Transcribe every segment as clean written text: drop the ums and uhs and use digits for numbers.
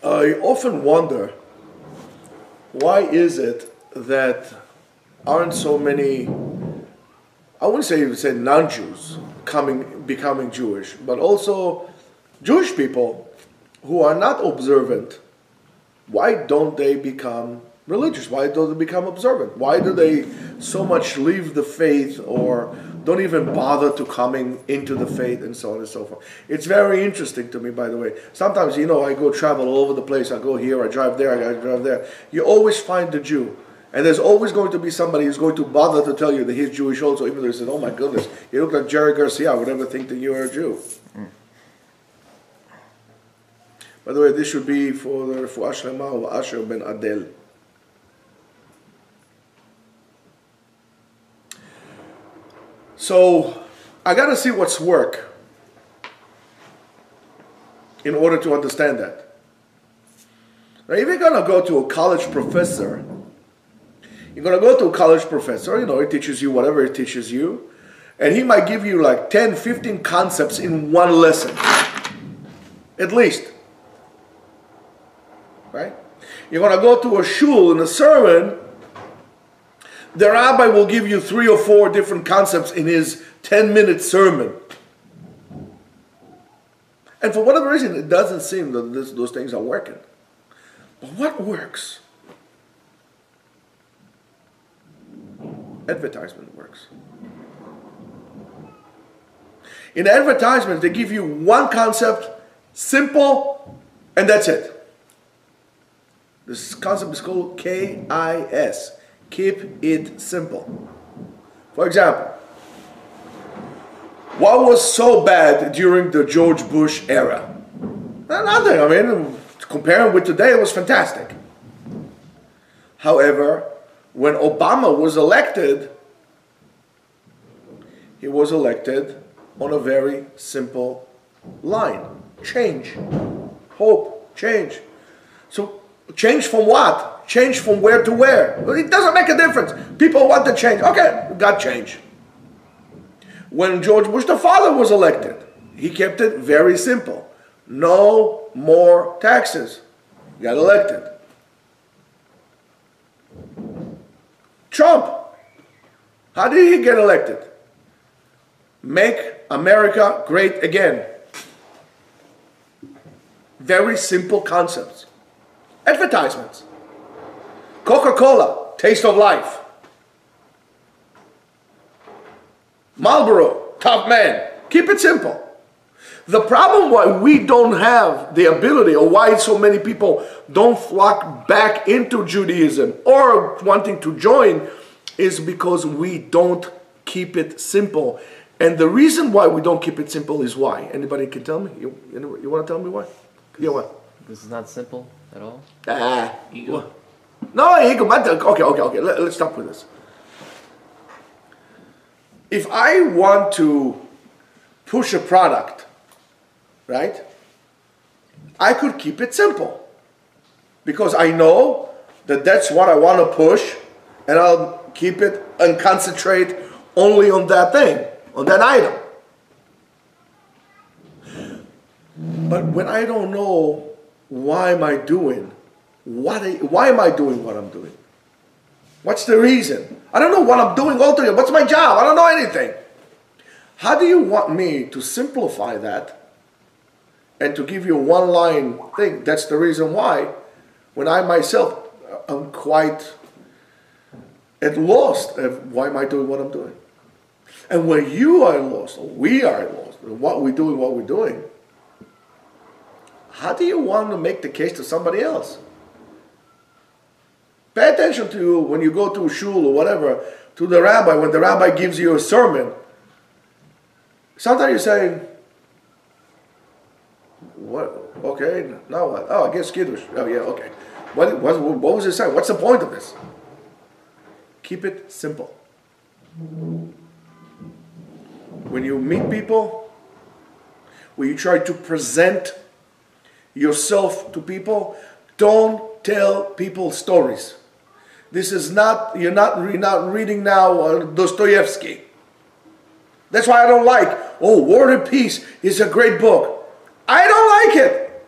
I often wonder, why is it that aren't so many, I wouldn't say non-Jews becoming Jewish, but also Jewish people who are not observant, why don't they become religious? Why don't they become observant? Why do they so much leave the faith or don't even bother to coming into the faith and so on and so forth? It's very interesting to me, by the way. Sometimes, I go travel all over the place. I go here, I drive there, I drive there. You always find the Jew. And there's always going to be somebody who's going to bother to tell you that he's Jewish also, even though he says, oh my goodness, you look like Jerry Garcia, I would never think that you are a Jew. By the way, this should be for the Refuah Shlema of Asher ben Adel. So, I got to see what's work in order to understand that. Now, if you're going to go to a college professor, he teaches you whatever he teaches you, and he might give you like 10, 15 concepts in one lesson, at least. Right? You're going to go to a shul in a sermon, the rabbi will give you 3 or 4 different concepts in his 10-minute sermon. And for whatever reason, it doesn't seem that those things are working. But what works? Advertisement works. In advertisement, they give you one concept, simple, and that's it. This concept is called KIS. Keep it simple. For example, what was so bad during the George Bush era? Nothing. I mean, comparing with today, it was fantastic. However, when Obama was elected, he was elected on a very simple line. Change. Hope. Change. So, change from what? Change from where to where? Well, it doesn't make a difference. People want to change. Okay, we got change. When George Bush the father was elected, he kept it very simple. No more taxes. He got elected. Trump, how did he get elected? Make America great again. Very simple concepts. Advertisements. Coca-Cola, taste of life. Marlboro, top man. Keep it simple. The problem why we don't have the ability, or why so many people don't flock back into Judaism or wanting to join, is because we don't keep it simple. And the reason why we don't keep it simple is why. Anybody can tell me? You want to tell me why? Yeah, what? This is not simple at all? Ego. No, ego. Okay. Let's stop with this. If I want to push a product, right, I could keep it simple. Because I know that that's what I want to push, and I'll keep it and concentrate only on that thing, on that item. But when I don't know why am I doing what I'm doing? What's the reason? I don't know what I'm doing altogether. What's my job? I don't know anything. How do you want me to simplify that and to give you a one-line thing? That's the reason why, when I myself am quite at lost of why am I doing what I'm doing? And when you are lost, or we are lost, what we're doing, how do you want to make the case to somebody else? Pay attention to when you go to a shul or whatever, to the rabbi, when the rabbi gives you a sermon. Sometimes you say, what? Okay, now what? Oh, I guess Kiddush. Oh yeah, okay. What was it saying? What's the point of this? Keep it simple. When you meet people, when you try to present yourself to people, don't tell people stories. This is not, you're not reading now Dostoevsky. That's why I don't like, War and Peace is a great book. I don't like it.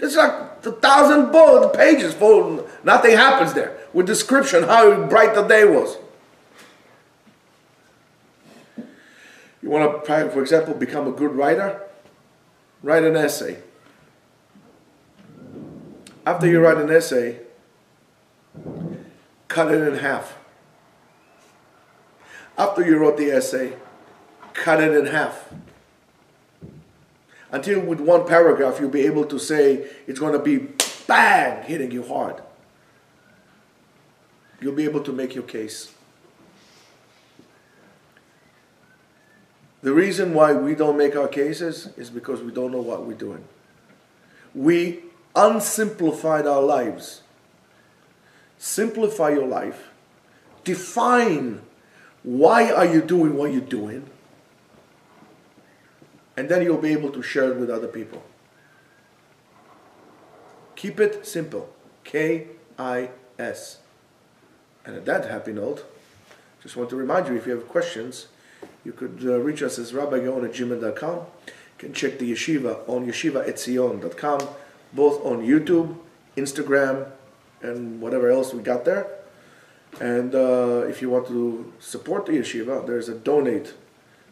It's like 1,000 pages full. Nothing happens there with description how bright the day was. You want to, for example, become a good writer? Write an essay. After you write an essay, cut it in half. After you wrote the essay, cut it in half. Until with one paragraph you'll be able to say it's going to be bang, hitting you hard. You'll be able to make your case. The reason why we don't make our cases is because we don't know what we're doing. We unsimplified our lives. Simplify your life. Define why are you doing what you're doing. And then you'll be able to share it with other people. Keep it simple. K-I-S. And at that happy note, just want to remind you, if you have questions, you could reach us as rabbigaon@gmail.com. You can check the yeshiva on yeshiva.etzion.com, both on YouTube, Instagram, and whatever else we got there. And if you want to support the yeshiva, there's a donate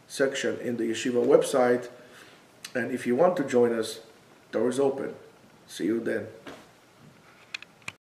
section in the yeshiva website. And if you want to join us, door is open. See you then.